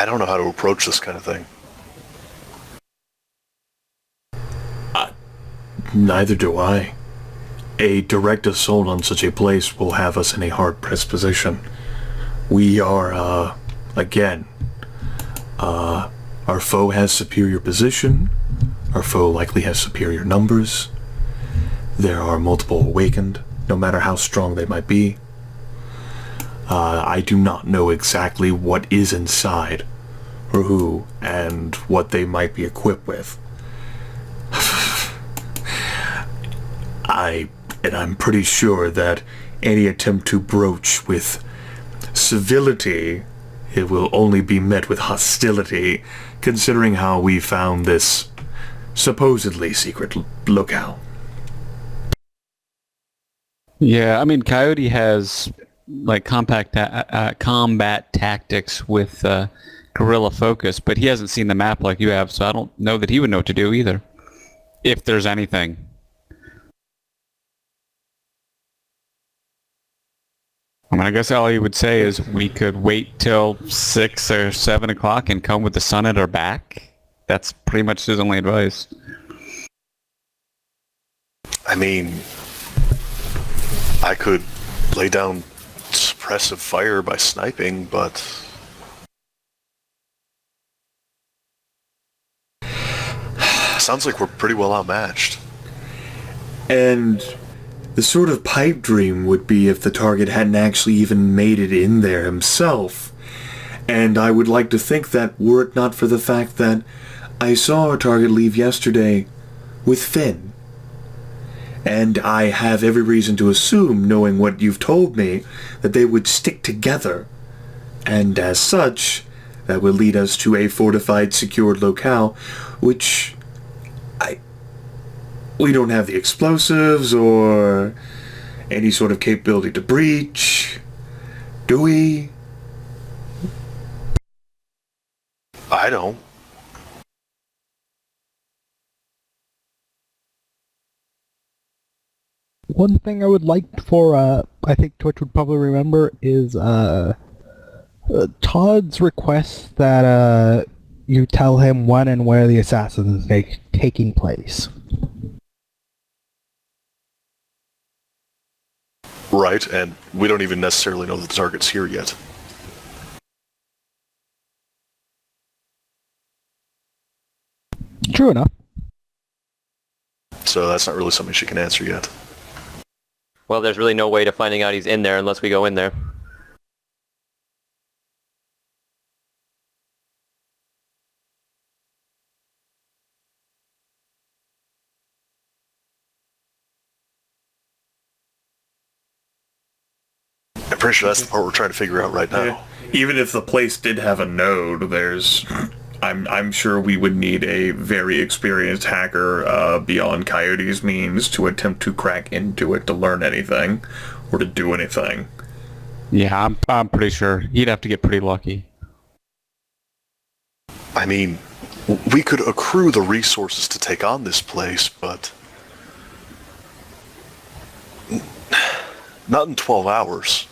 I don't know how to approach this kind of thing. Neither do I. A direct assault on such a place will have us in a hard-pressed position. We are, again, our foe has superior position. Our foe likely has superior numbers. There are multiple awakened, no matter how strong they might be. I do not know exactly what is inside, or who, and what they might be equipped with. I'm pretty sure that any attempt to broach with civility, it will only be met with hostility, considering how we found this supposedly secret locale. Yeah, I mean, Coyote has like combat tactics with guerrilla focus, but he hasn't seen the map like you have, so I don't know that he would know what to do either, if there's anything. I mean, I guess all he would say is we could wait till 6 or 7 o'clock and come with the sun at our back. That's pretty much his only advice. I mean, I could lay down suppressive fire by sniping, but... sounds like we're pretty well outmatched. And the sort of pipe dream would be if the target hadn't actually even made it in there himself. And I would like to think that were it not for the fact that I saw our target leave yesterday with Finn. And I have every reason to assume, knowing what you've told me, that they would stick together. And as such, that would lead us to a fortified, secured locale, which we don't have the explosives or any sort of capability to breach, do we? I don't. One thing I would like for, I think Twitch would probably remember, is Todd's request that you tell him when and where the assassin is taking place. Right, and we don't even necessarily know that the target's here yet. True enough. So that's not really something she can answer yet. Well, there's really no way to finding out he's in there unless we go in there. I'm pretty sure that's the part we're trying to figure out right now. Yeah. Even if the place did have a node, I'm sure we would need a very experienced hacker beyond Coyote's means to attempt to crack into it to learn anything or to do anything. Yeah, I'm pretty sure he'd have to get pretty lucky. I mean, we could accrue the resources to take on this place, but not in 12 hours.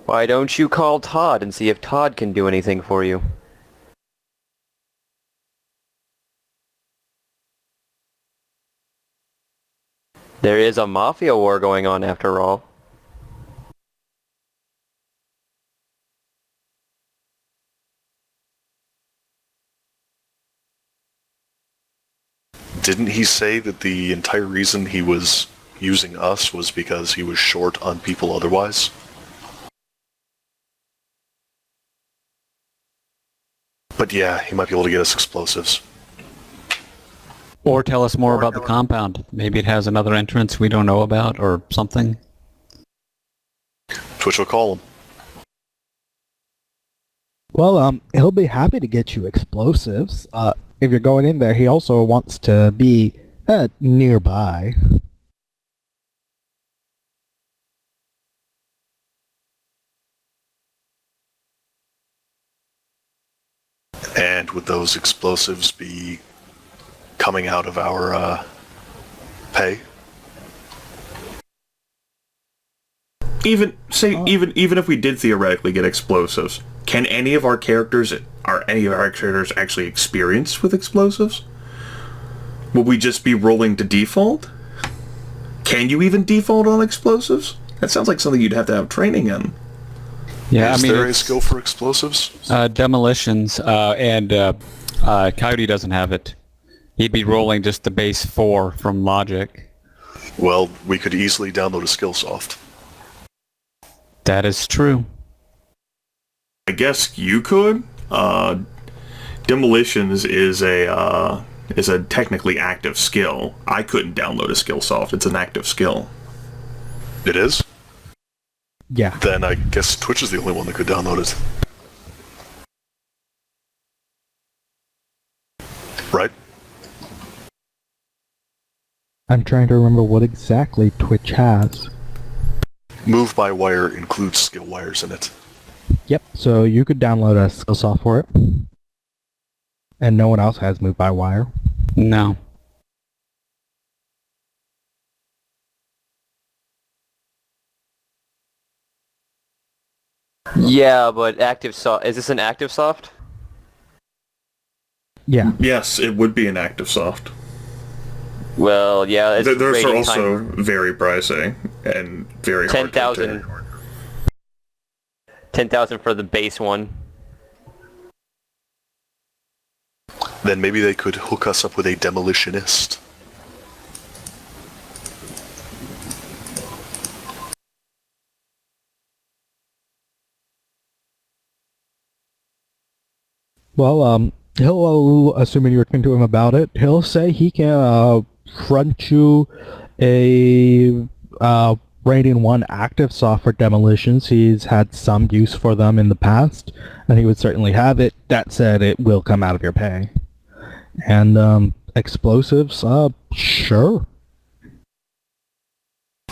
Why don't you call Todd and see if Todd can do anything for you? There is a mafia war going on after all. Didn't he say that the entire reason he was using us was because he was short on people otherwise? But yeah, he might be able to get us explosives. Or tell us more about the compound. Maybe it has another entrance we don't know about or something. Twitch will call him. Well, he'll be happy to get you explosives. If you're going in there, he also wants to be nearby. And would those explosives be coming out of our pay? Even if we did theoretically get explosives, can any of our characters actually experience with explosives? Will we just be rolling to default? Can you even default on explosives? That sounds like something you'd have to have training in. Yeah, Is I mean, there a skill for explosives? demolitions, and Coyote doesn't have it. He'd be rolling just the base 4 from logic. Well, we could easily download a skill soft. That is true. I guess you could. Demolitions is a technically active skill. I couldn't download a skill soft. It's an active skill. It is? Yeah. Then I guess Twitch is the only one that could download it. Right? I'm trying to remember what exactly Twitch has. Move by wire includes skill wires in it. Yep, so you could download a skill soft for it. And no one else has move by wire. No. Yeah, but active soft. Is this an active soft? Yeah. Yes, it would be an active soft. Well, yeah. It's Those are rating also time. very pricey and very hard to 10,000. obtain. 10,000 for the base one. Then maybe they could hook us up with a demolitionist. Well, he'll, assuming you're talking to him about it, he'll say he can front you a rating 1 active soft for demolitions. He's had some use for them in the past, and he would certainly have it. That said, it will come out of your pay. And explosives, sure.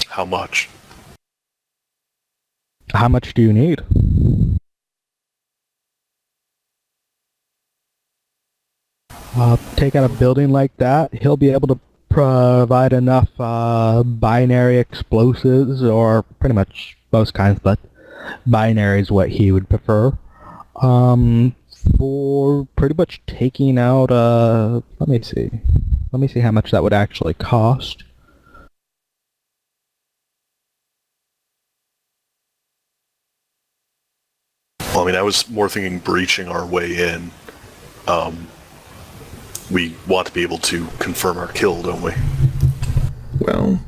How much? How much do you need? Take out a building like that, he'll be able to provide enough binary explosives, or pretty much most kinds, but binary is what he would prefer. For pretty much taking out, let me see how much that would actually cost. Well, I mean, I was more thinking breaching our way in. We want to be able to confirm our kill, don't we? Well,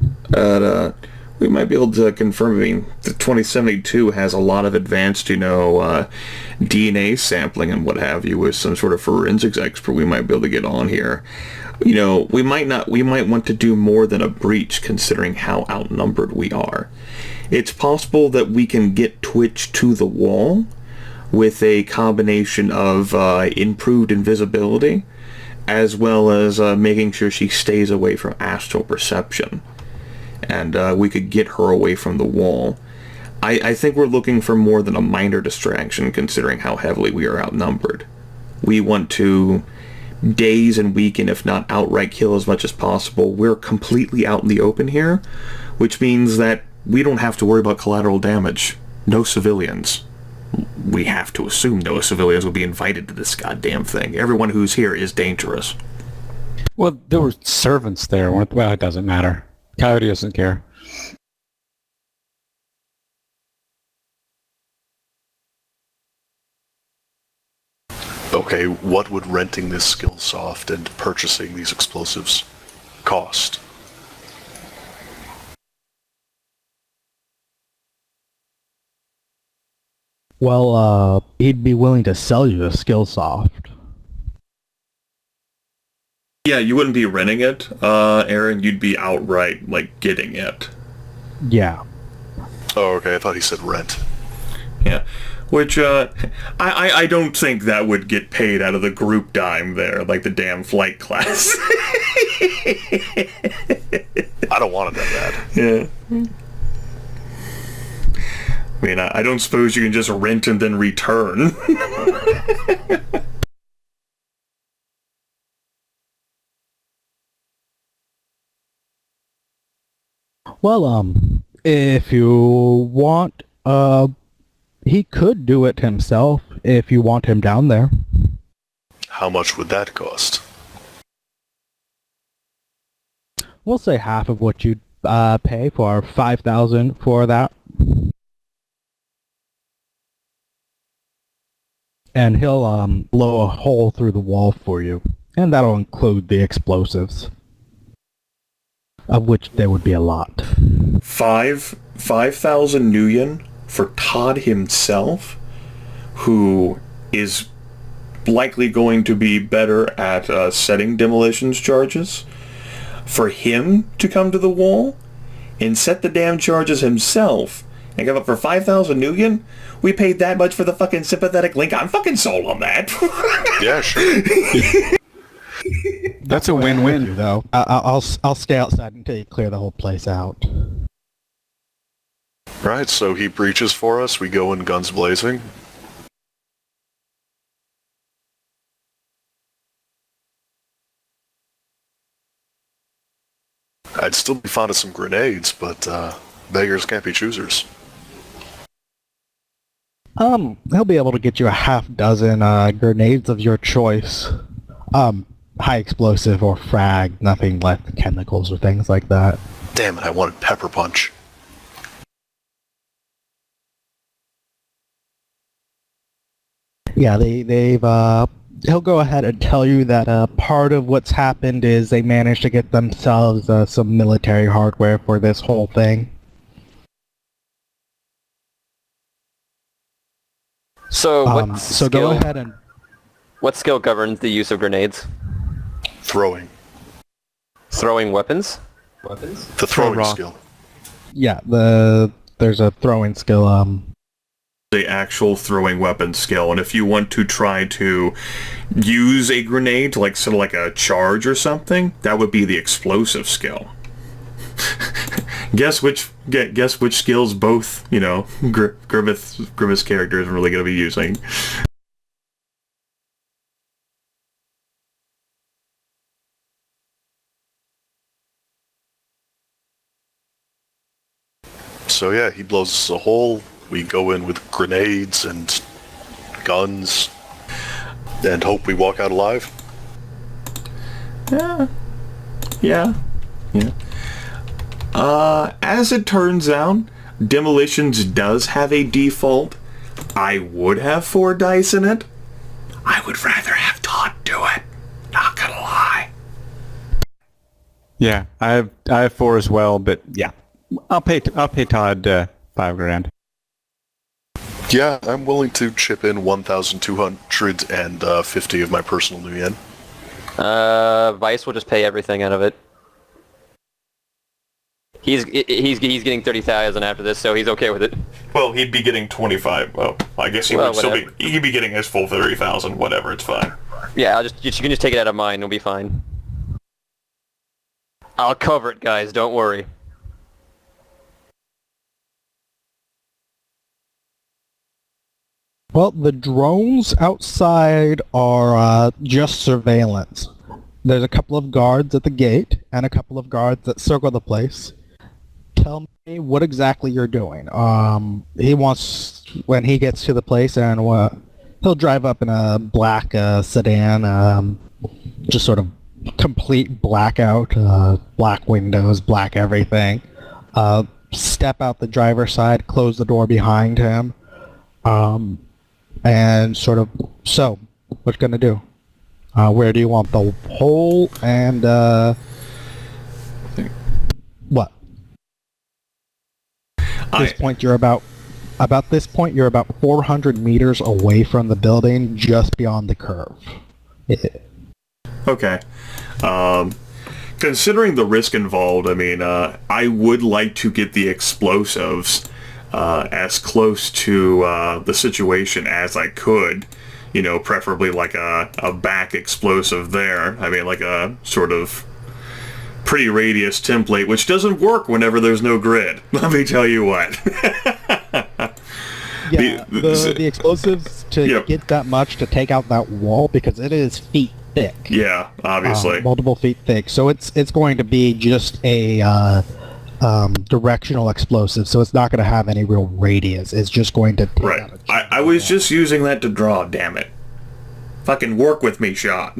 we might be able to confirm. I mean, the 2072 has a lot of advanced, DNA sampling and what have you, with some sort of forensics expert we might be able to get on here. We might want to do more than a breach, considering how outnumbered we are. It's possible that we can get Twitch to the wall with a combination of improved invisibility, as well as making sure she stays away from astral perception. And we could get her away from the wall. I think we're looking for more than a minor distraction, considering how heavily we are outnumbered. We want to daze and weaken, if not outright kill as much as possible. We're completely out in the open here, which means that we don't have to worry about collateral damage. No civilians. We have to assume no civilians will be invited to this goddamn thing. Everyone who's here is dangerous. Well, there were servants there. Well, it doesn't matter. Coyote doesn't care. Okay, what would renting this skill soft and purchasing these explosives cost? Well, he'd be willing to sell you a skill soft. Yeah, you wouldn't be renting it, Aaron. You'd be outright, getting it. Yeah. Oh, okay, I thought he said rent. Yeah. Which, I don't think that would get paid out of the group dime there, like the damn flight class. I don't want it that bad. Yeah. I mean, I don't suppose you can just rent and then return. Well, if you want, he could do it himself if you want him down there. How much would that cost? We'll say half of what you'd pay for 5,000 for that. And he'll blow a hole through the wall for you. And that'll include the explosives. Of which there would be a lot. 5,000 nuyen for Todd himself, who is likely going to be better at setting demolitions charges. For him to come to the wall and set the damn charges himself and give up for 5,000 nuyen? We paid that much for the fucking sympathetic link. I'm fucking sold on that. Yeah, sure. That's a win-win. Though I'll stay outside until you clear the whole place out. Right, so he breaches for us, we go in guns blazing. I'd still be fond of some grenades, but beggars can't be choosers. He'll be able to get you a half dozen grenades of your choice. High explosive or frag, nothing like chemicals or things like that. Damn it, I wanted pepper punch. Yeah, he'll go ahead and tell you that part of what's happened is they managed to get themselves some military hardware for this whole thing. So what So skill? go ahead and... What skill governs the use of grenades? Throwing. Throwing weapons? The throwing rock. skill. Yeah, there's a throwing skill. The actual throwing weapon skill, and if you want to try to use a grenade, like sort of like a charge or something, that would be the explosive skill. Guess which skills both, Grimith's character is really going to be using. So yeah, he blows us a hole, we go in with grenades and guns, and hope we walk out alive. Yeah. As it turns out, Demolitions does have a default. I would have 4 dice in it. I would rather have Todd do it. Not gonna lie. Yeah, I have 4 as well, but yeah, I'll pay Todd $5,000. Yeah, I'm willing to chip in 1,250 of my personal new yen. Vice will just pay everything out of it. He's getting 30,000 after this, so he's okay with it. Well, he'd be getting 25. Well, I guess he'd be getting his full 30,000. Whatever, it's fine. Yeah, you can just take it out of mine. It'll be fine. I'll cover it, guys. Don't worry. Well, the drones outside are just surveillance. There's a couple of guards at the gate and a couple of guards that circle the place. Tell me what exactly you're doing. He wants, when he gets to the place, and he'll drive up in a black sedan, just sort of complete blackout, black windows, black everything. Step out the driver's side, close the door behind him, and sort of, so, what you gonna do? Where do you want the hole, and what? At this point, you're about 400 meters away from the building, just beyond the curve. Okay. Considering the risk involved, I mean, I would like to get the explosives as close to the situation as I could. Preferably like a back explosive there. I mean, like a sort of pre-radius template, which doesn't work whenever there's no grid. Let me tell you what. Yeah, the explosives to get that much to take out that wall, because it is feet thick. Yeah, obviously. Multiple feet thick. So it's going to be just a directional explosive, so it's not going to have any real radius. It's just going to take Right. out a chunk I of was that. just using that to draw, damn it. Fucking work with me, shot.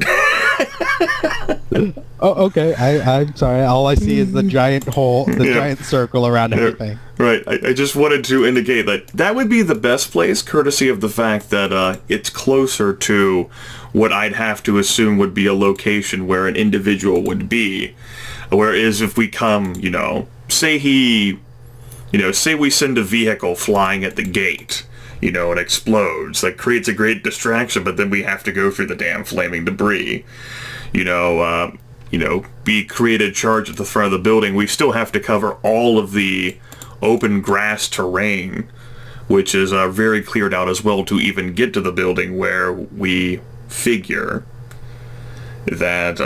Oh, okay. I'm sorry. All I see is the giant hole, the Yeah. giant circle around everything. Right. I just wanted to indicate that that would be the best place, courtesy of the fact that it's closer to what I'd have to assume would be a location where an individual would be. Whereas if we come, say we send a vehicle flying at the gate, it explodes. That creates a great distraction, but then we have to go through the damn flaming debris. Be created charge at the front of the building. We still have to cover all of the open grass terrain, which is very cleared out as well to even get to the building where we figure that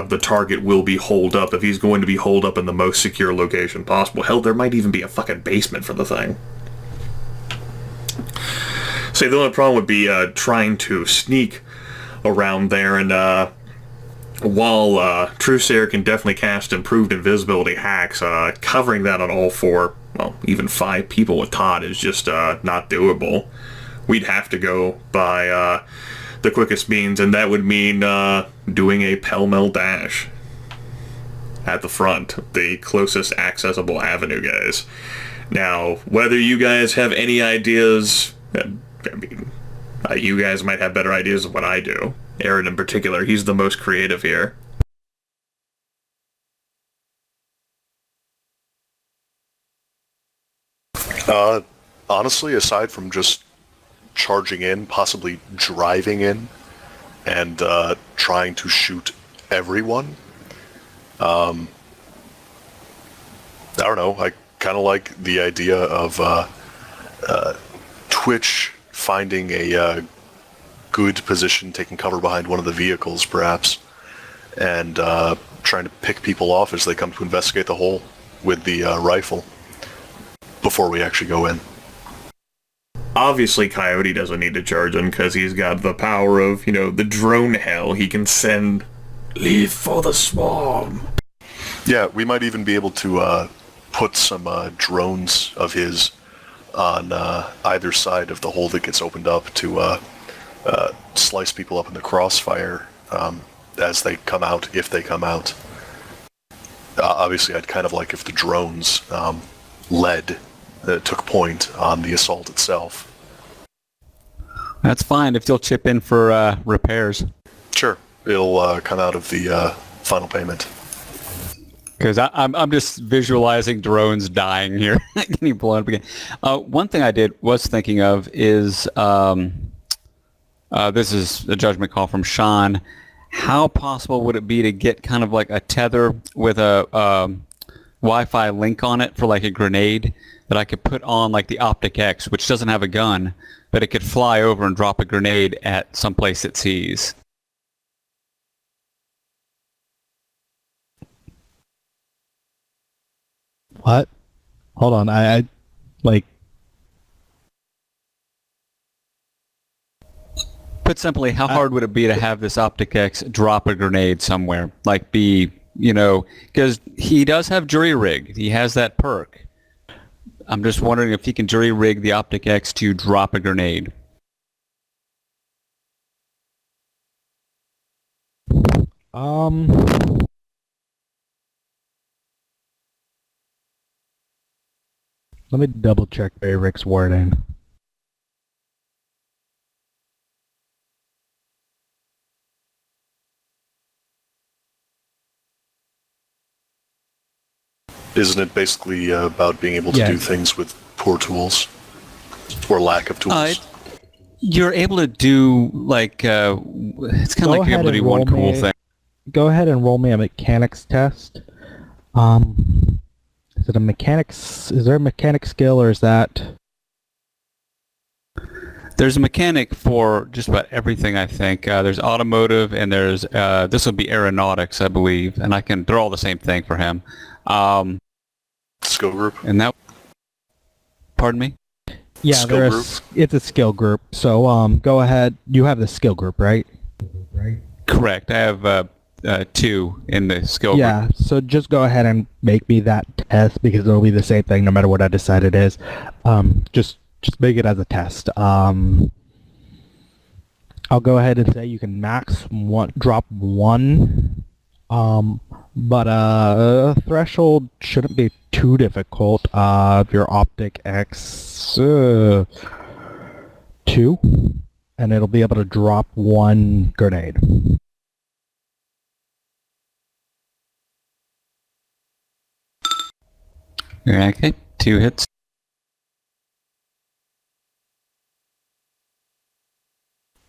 the target will be holed up, if he's going to be holed up in the most secure location possible. Hell, there might even be a fucking basement for the thing. Say the only problem would be trying to sneak around there, and while Truesayer can definitely cast improved invisibility hacks, covering that on all four, well, even 5 people with Todd is just not doable. We'd have to go by the quickest means, and that would mean doing a pell-mell dash at the front, the closest accessible avenue, guys. Now, whether you guys have any ideas, you guys might have better ideas than what I do. Aaron in particular, he's the most creative here. Honestly, aside from just charging in, possibly driving in, and trying to shoot everyone, I don't know, I kind of like the idea of Twitch finding a good position, taking cover behind one of the vehicles, perhaps, and trying to pick people off as they come to investigate the hole with the rifle before we actually go in. Obviously, Coyote doesn't need to charge in because he's got the power of, the drone hell. He can send, leave for the swarm. Yeah, we might even be able to put some drones of his on either side of the hole that gets opened up to slice people up in the crossfire as they come out, if they come out. Obviously, I'd kind of like if the drones took point on the assault itself. That's fine if you'll chip in for repairs. Sure, it'll come out of the final payment. Because I'm just visualizing drones dying here, getting blown up again. One thing I was thinking of is, this is a judgment call from Sean. How possible would it be to get kind of like a tether with a Wi-Fi link on it for like a grenade that I could put on like the Optic X, which doesn't have a gun, but it could fly over and drop a grenade at some place it sees? What? Hold on. I like. Put simply, how hard would it be to have this Optic X drop a grenade somewhere? Like because he does have jury rig. He has that perk. I'm just wondering if he can jury rig the Optic X to drop a grenade. Let me double check Rick's wording. Isn't it basically about being able to Yeah. do things with poor tools? Or lack of tools? You're able to do like it's kind of like you're able to do one cool thing. Go ahead and roll me a mechanics test. Is it a mechanics? Is there a mechanic skill, or is that? There's a mechanic for just about everything, I think. There's automotive, and there's this would be aeronautics, I believe, and they're all the same thing for him. Skill group? And that. Pardon me? Yeah, Skill group? It's a skill group. So go ahead. You have the skill group, right? Correct. I have 2 in the skill group. Yeah, so just go ahead and make me that test because it'll be the same thing no matter what I decide it is. Just make it as a test. I'll go ahead and say you can drop 1, but threshold shouldn't be too difficult. If your optic X 2, and it'll be able to drop 1 grenade. Okay, 2 hits.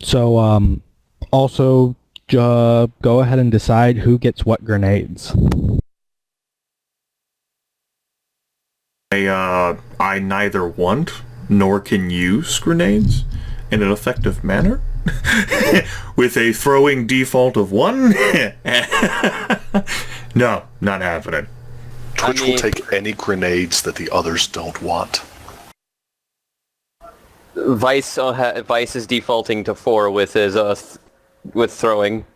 So, also, go ahead and decide who gets what grenades. I neither want nor can use grenades in an effective manner. With a throwing default of 1? No, not happening. Twitch will take any grenades that the others don't want. Vice is defaulting to 4 with his with throwing.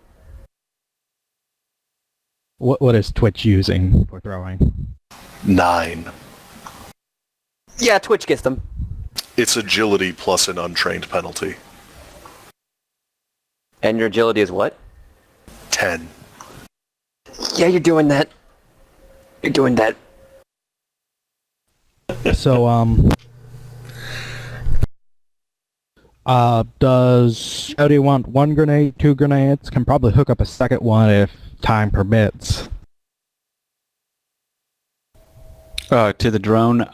What is Twitch using for throwing? 9. Yeah, Twitch gets them. It's agility plus an untrained penalty. And your agility is what? 10. Yeah, you're doing that. You're doing that. So, does Cody want 1 grenade, 2 grenades? Can probably hook up a second one if time permits. To the drone.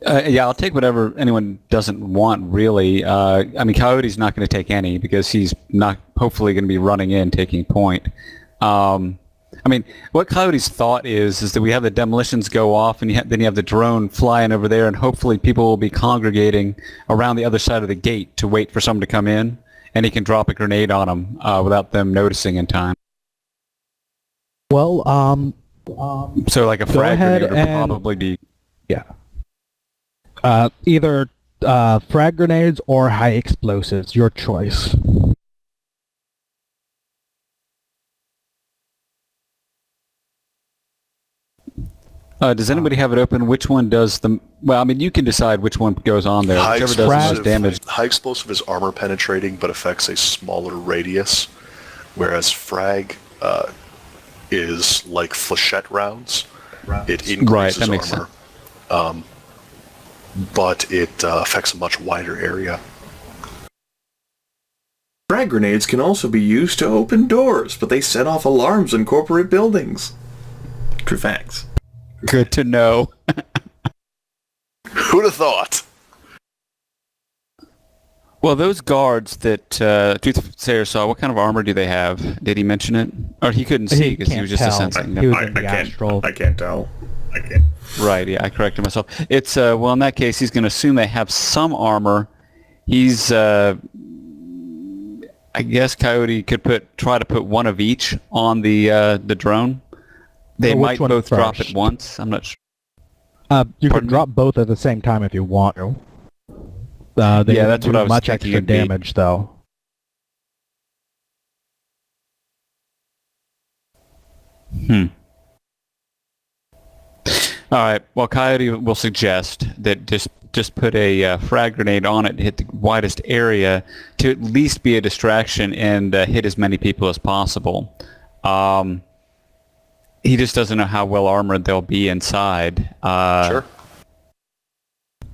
Yeah, I'll take whatever anyone doesn't want, really. I mean, Coyote's not going to take any because he's not hopefully going to be running in, taking point. I mean, what Coyote's thought is that we have the demolitions go off, and then you have the drone flying over there, and hopefully people will be congregating around the other side of the gate to wait for someone to come in, and he can drop a grenade on them without them noticing in time. Well, So like a frag ahead grenade would and- probably be... yeah. Either frag grenades or high explosives, your choice. Does anybody have it open? Which one does the... Well, I mean, you can decide which one goes on there. High Whichever does the most damage. High explosive is armor penetrating, but affects a smaller radius, whereas frag is like flechette rounds. It increases Right, that makes armor, but it affects a much wider area. Frag grenades can also be used to open doors, but they set off alarms in corporate buildings. True facts. Good to know. Who'd have thought? Well, those guards that Toothsayer saw, what kind of armor do they have? Did he mention it? Or he couldn't see because he can't was just tell. a sensing. He was I in the can't. astral. I can't tell. I can't. Right, yeah, I corrected myself. It's, well, in that case, he's going to assume they have some armor. He's, I guess Coyote could try to put one of each on the drone. They Well, might which one both drop first? at once. I'm not sure. You Pardon can me? drop both at the same time if you want to. They Yeah, don't that's do what I was much thinking extra it'd be. damage, though. All right. Well, Coyote will suggest that just put a frag grenade on it, hit the widest area to at least be a distraction and hit as many people as possible. He just doesn't know how well armored they'll be inside. Sure.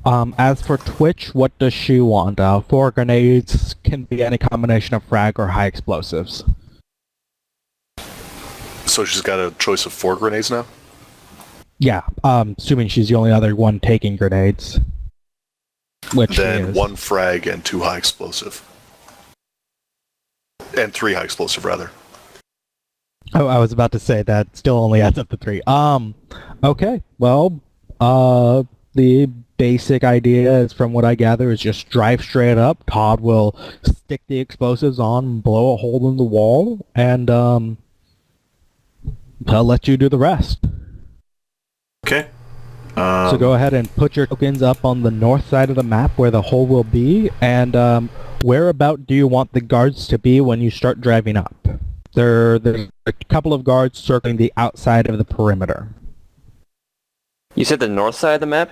As for Twitch, what does she want? 4 grenades can be any combination of frag or high explosives. So she's got a choice of 4 grenades now? Yeah, assuming she's the only other one taking grenades. Which she Then is. 1 frag and 2 high explosive. And 3 high explosive, rather. Oh, I was about to say that still only adds up to 3. Okay. Well, the basic idea is, from what I gather, is just drive straight up. Todd will stick the explosives on, blow a hole in the wall, and I'll let you do the rest. Okay. So go ahead and put your tokens up on the north side of the map where the hole will be, and where about do you want the guards to be when you start driving up? There's a couple of guards circling the outside of the perimeter. You said the north side of the map?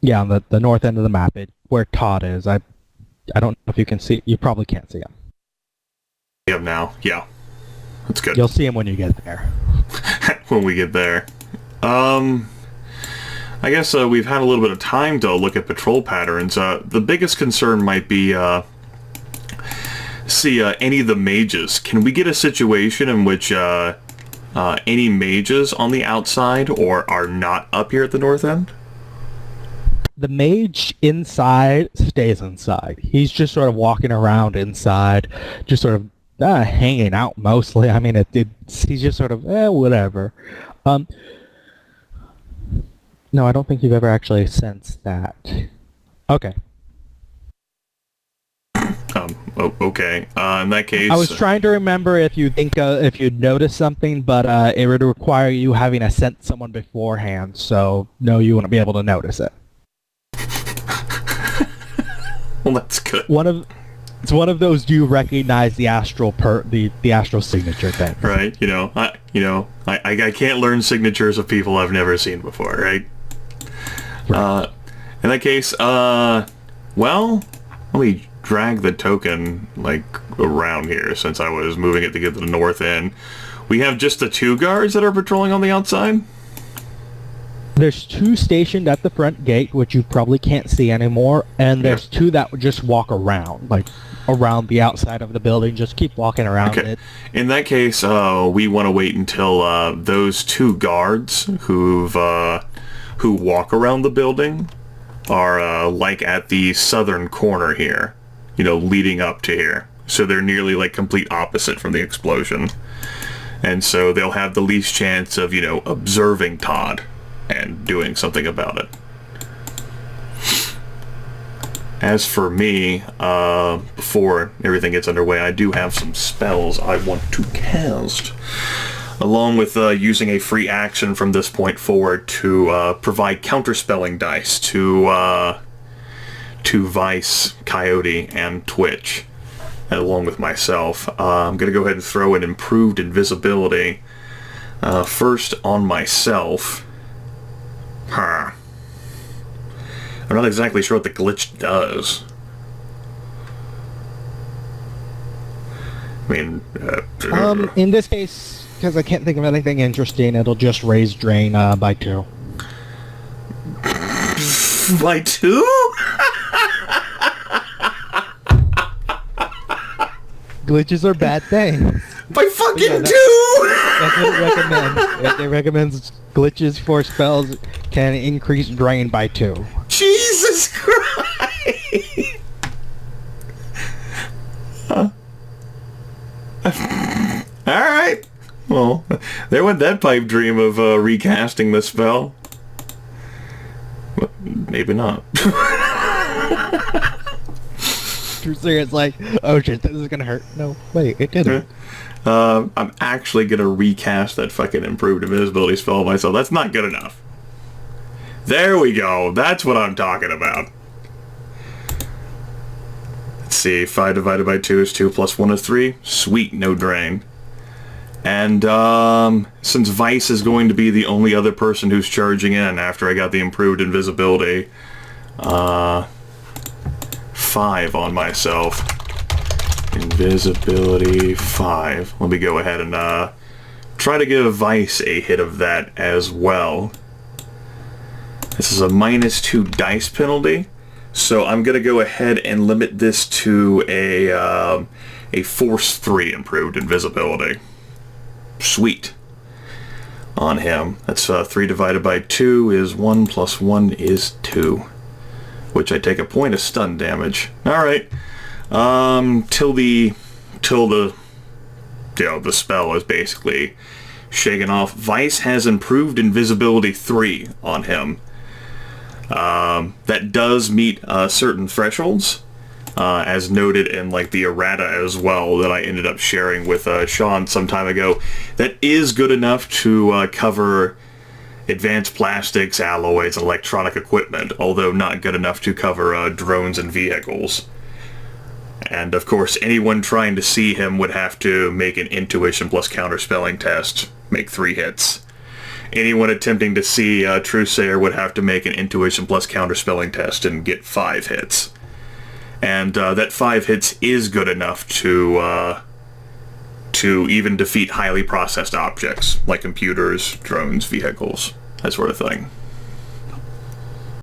Yeah, on the north end of the map, where Todd is. I don't know if you can see. You probably can't see him. Yep, now. Yeah. That's good. You'll see him when you get there. When we get there. I guess we've had a little bit of time to look at patrol patterns. The biggest concern might be any of the mages. Can we get a situation in which any mages on the outside or are not up here at the north end? The mage inside stays inside. He's just sort of walking around inside, just sort of hanging out mostly. I mean, he's just sort of, whatever. No, I don't think you've ever actually sensed that. Okay. Okay. In that case... I was trying to remember if you think if you'd noticed something, but it would require you having to sense someone beforehand, so no, you wouldn't be able to notice it. Well, that's good. It's one of those, do you recognize the astral the astral signature thing? Right. I can't learn signatures of people I've never seen before, right? In that case, well, let me drag the token, around here, since I was moving it to get to the north end. We have just the 2 guards that are patrolling on the outside? There's 2 stationed at the front gate, which you probably can't see anymore, and there's 2 that would just walk around, around the outside of the building, just keep walking around it. In that case, we want to wait until those 2 guards who walk around the building are at the southern corner here, leading up to here. So they're nearly complete opposite from the explosion. And so they'll have the least chance of, observing Todd and doing something about it. As for me, before everything gets underway, I do have some spells I want to cast, along with using a free action from this point forward to provide counterspelling dice to Vice, Coyote, and Twitch, along with myself. I'm going to go ahead and throw in improved invisibility first on myself. I'm not exactly sure what the glitch does. I mean... in this case, because I can't think of anything interesting, it'll just raise drain by 2. By 2? Glitches are bad things. By fucking 2! That's what it recommends. It recommends glitches for spells can increase drain by 2. Jesus Christ! Alright. Well, there went that pipe dream of recasting the spell. Well, maybe not. It's like, oh shit, this is gonna hurt. No, wait, it didn't. I'm actually gonna recast that fucking improved invisibility spell myself. That's not good enough. There we go. That's what I'm talking about. Let's see. 5 divided by 2 is 2 plus 1 is 3. Sweet, no drain. And since Vice is going to be the only other person who's charging in after I got the improved invisibility, 5 on myself. Invisibility 5. Let me go ahead and try to give Vice a hit of that as well. This is a -2 dice penalty, so I'm going to go ahead and limit this to a Force 3 improved invisibility. Sweet. On him. That's 3 divided by 2 is 1 plus 1 is 2. Which I take a point of stun damage. Alright. Till the spell is basically shaken off. Vice has improved invisibility 3 on him. That does meet certain thresholds, as noted in the errata as well that I ended up sharing with Sean some time ago. That is good enough to cover advanced plastics, alloys, and electronic equipment, although not good enough to cover drones and vehicles. And of course, anyone trying to see him would have to make an intuition plus counterspelling test, make 3 hits. Anyone attempting to see Truesayer would have to make an intuition plus counterspelling test and get 5 hits. And that 5 hits is good enough to even defeat highly processed objects, like computers, drones, vehicles, that sort of thing.